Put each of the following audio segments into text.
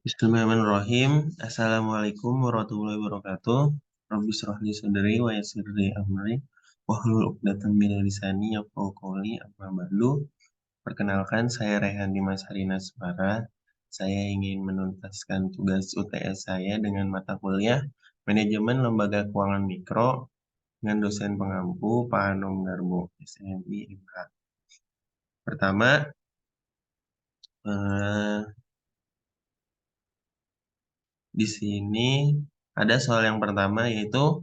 Bismillahirrahmanirrahim. Assalamualaikum warahmatullahi wabarakatuh. Rabbi shrah li sadri wa yassir li amri wahlul 'uqdatam min lisani yafqahu qawli. Amma ba'du. Perkenalkan, saya Rehan Dimas Harina Sumara. Saya ingin menuntaskan tugas UTS saya dengan mata kuliah Manajemen Lembaga Keuangan Mikro dengan dosen pengampu Pak Anom Darmo, SMI IMA. Pertama, eh, di sini ada soal yang pertama, yaitu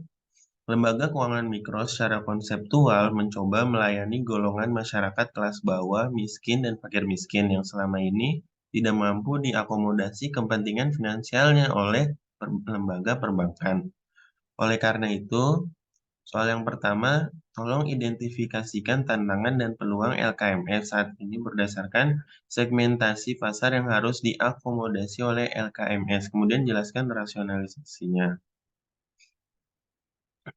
lembaga keuangan mikro secara konseptual mencoba melayani golongan masyarakat kelas bawah, miskin, dan fakir miskin yang selama ini tidak mampu diakomodasi kepentingan finansialnya oleh lembaga perbankan. Oleh karena itu, soal yang pertama, tolong identifikasikan tantangan dan peluang LKMS saat ini berdasarkan segmentasi pasar yang harus diakomodasi oleh LKMS. Kemudian jelaskan rasionalisasinya.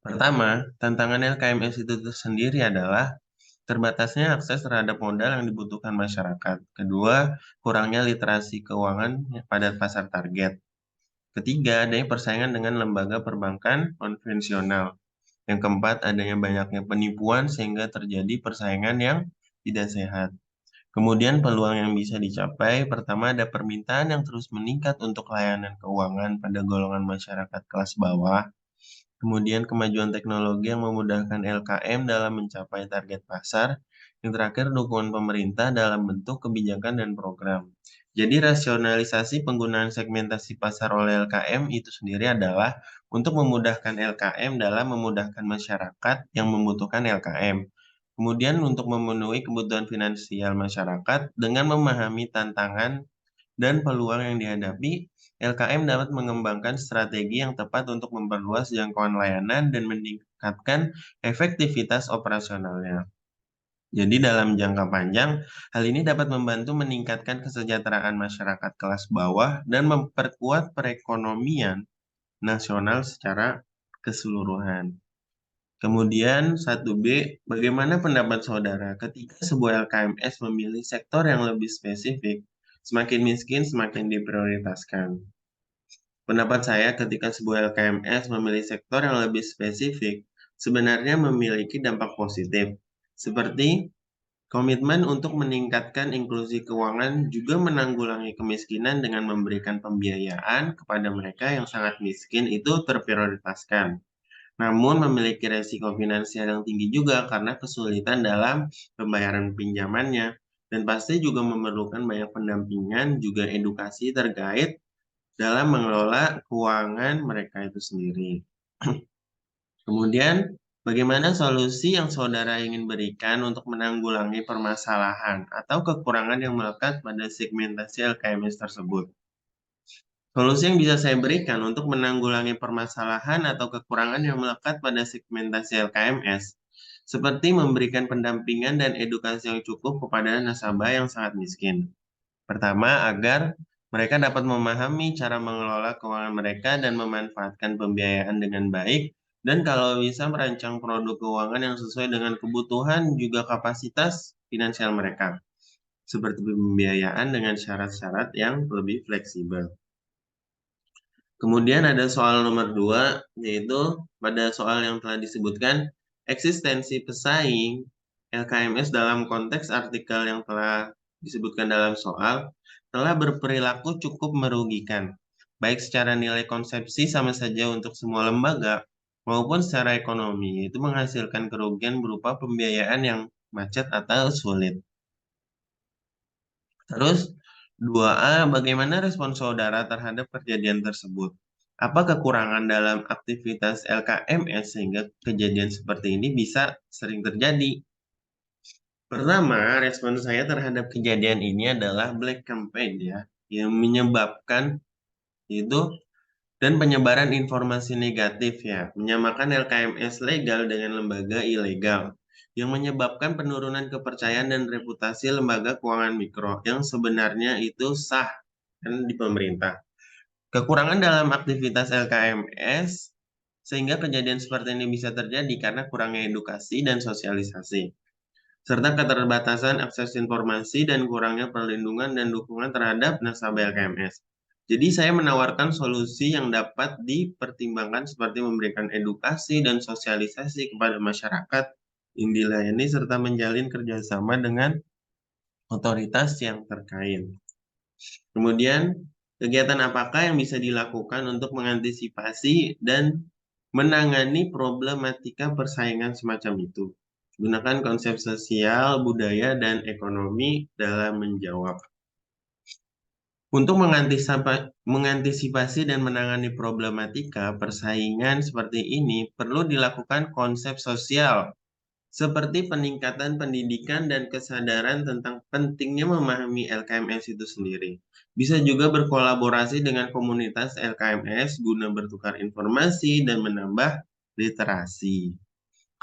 Pertama, tantangan LKMS itu sendiri adalah terbatasnya akses terhadap modal yang dibutuhkan masyarakat. Kedua, kurangnya literasi keuangan pada pasar target. Ketiga, adanya persaingan dengan lembaga perbankan konvensional. Yang keempat, adanya banyaknya penipuan sehingga terjadi persaingan yang tidak sehat. Kemudian peluang yang bisa dicapai, pertama ada permintaan yang terus meningkat untuk layanan keuangan pada golongan masyarakat kelas bawah. Kemudian kemajuan teknologi yang memudahkan LKM dalam mencapai target pasar. Yang terakhir, dukungan pemerintah dalam bentuk kebijakan dan program. Jadi rasionalisasi penggunaan segmentasi pasar oleh LKM itu sendiri adalah untuk memudahkan LKM dalam memudahkan masyarakat yang membutuhkan LKM. Kemudian untuk memenuhi kebutuhan finansial masyarakat dengan memahami tantangan dan peluang yang dihadapi, LKM dapat mengembangkan strategi yang tepat untuk memperluas jangkauan layanan dan meningkatkan efektivitas operasionalnya. Jadi dalam jangka panjang, hal ini dapat membantu meningkatkan kesejahteraan masyarakat kelas bawah dan memperkuat perekonomian nasional secara keseluruhan. Kemudian 1B, bagaimana pendapat saudara ketika sebuah LKMS memilih sektor yang lebih spesifik, semakin miskin semakin diprioritaskan? Pendapat saya ketika sebuah LKMS memilih sektor yang lebih spesifik, sebenarnya memiliki dampak positif, seperti komitmen untuk meningkatkan inklusi keuangan juga menanggulangi kemiskinan dengan memberikan pembiayaan kepada mereka yang sangat miskin itu terprioritaskan. Namun memiliki resiko finansial yang tinggi juga karena kesulitan dalam pembayaran pinjamannya. Dan pasti juga memerlukan banyak pendampingan, juga edukasi terkait dalam mengelola keuangan mereka itu sendiri. Kemudian, bagaimana solusi yang saudara ingin berikan untuk menanggulangi permasalahan atau kekurangan yang melekat pada segmentasi LKMS tersebut? Solusi yang bisa saya berikan untuk menanggulangi permasalahan atau kekurangan yang melekat pada segmentasi LKMS, seperti memberikan pendampingan dan edukasi yang cukup kepada nasabah yang sangat miskin. Pertama, agar mereka dapat memahami cara mengelola keuangan mereka dan memanfaatkan pembiayaan dengan baik, dan kalau bisa merancang produk keuangan yang sesuai dengan kebutuhan juga kapasitas finansial mereka, seperti pembiayaan dengan syarat-syarat yang lebih fleksibel. Kemudian ada soal nomor 2, yaitu pada soal yang telah disebutkan, eksistensi pesaing LKMS dalam konteks artikel yang telah disebutkan dalam soal telah berperilaku cukup merugikan, baik secara nilai konsepsi sama saja untuk semua lembaga, maupun secara ekonomi, yaitu menghasilkan kerugian berupa pembiayaan yang macet atau sulit. Terus 2A, bagaimana respon saudara terhadap kejadian tersebut? Apa kekurangan dalam aktivitas LKMS sehingga kejadian seperti ini bisa sering terjadi? Pertama, respon saya terhadap kejadian ini adalah black campaign ya, yang menyebabkan itu dan penyebaran informasi negatif ya, menyamakan LKMS legal dengan lembaga ilegal, yang menyebabkan penurunan kepercayaan dan reputasi lembaga keuangan mikro yang sebenarnya itu sah dan di pemerintah. Kekurangan dalam aktivitas LKMS sehingga kejadian seperti ini bisa terjadi karena kurangnya edukasi dan sosialisasi, serta keterbatasan akses informasi dan kurangnya perlindungan dan dukungan terhadap nasabah LKMS. Jadi saya menawarkan solusi yang dapat dipertimbangkan seperti memberikan edukasi dan sosialisasi kepada masyarakat yang dilayani serta menjalin kerjasama dengan otoritas yang terkait. Kemudian, kegiatan apakah yang bisa dilakukan untuk mengantisipasi dan menangani problematika persaingan semacam itu? Gunakan konsep sosial, budaya, dan ekonomi dalam menjawab. Untuk mengantisipasi dan menangani problematika persaingan seperti ini, perlu dilakukan konsep sosial seperti peningkatan pendidikan dan kesadaran tentang pentingnya memahami LKMS itu sendiri. Bisa juga berkolaborasi dengan komunitas LKMS guna bertukar informasi dan menambah literasi.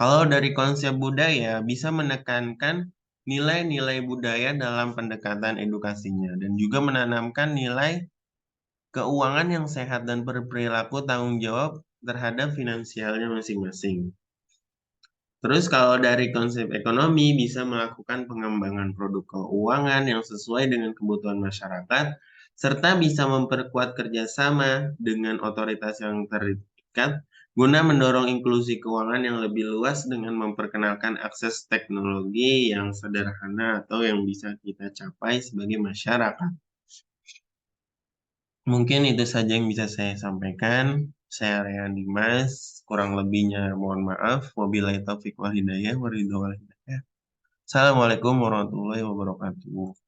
Kalau dari konsep budaya, bisa menekankan nilai-nilai budaya dalam pendekatan edukasinya dan juga menanamkan nilai keuangan yang sehat dan berperilaku tanggung jawab terhadap finansialnya masing-masing. Terus kalau dari konsep ekonomi bisa melakukan pengembangan produk keuangan yang sesuai dengan kebutuhan masyarakat, serta bisa memperkuat kerjasama dengan otoritas yang terdekat guna mendorong inklusi keuangan yang lebih luas dengan memperkenalkan akses teknologi yang sederhana atau yang bisa kita capai sebagai masyarakat. Mungkin itu saja yang bisa saya sampaikan. Saya Rehan Dimas, kurang lebihnya mohon maaf. Wabillahi taufiq wal hidayah. Waridho wal hidayah. Assalamualaikum warahmatullahi wabarakatuh.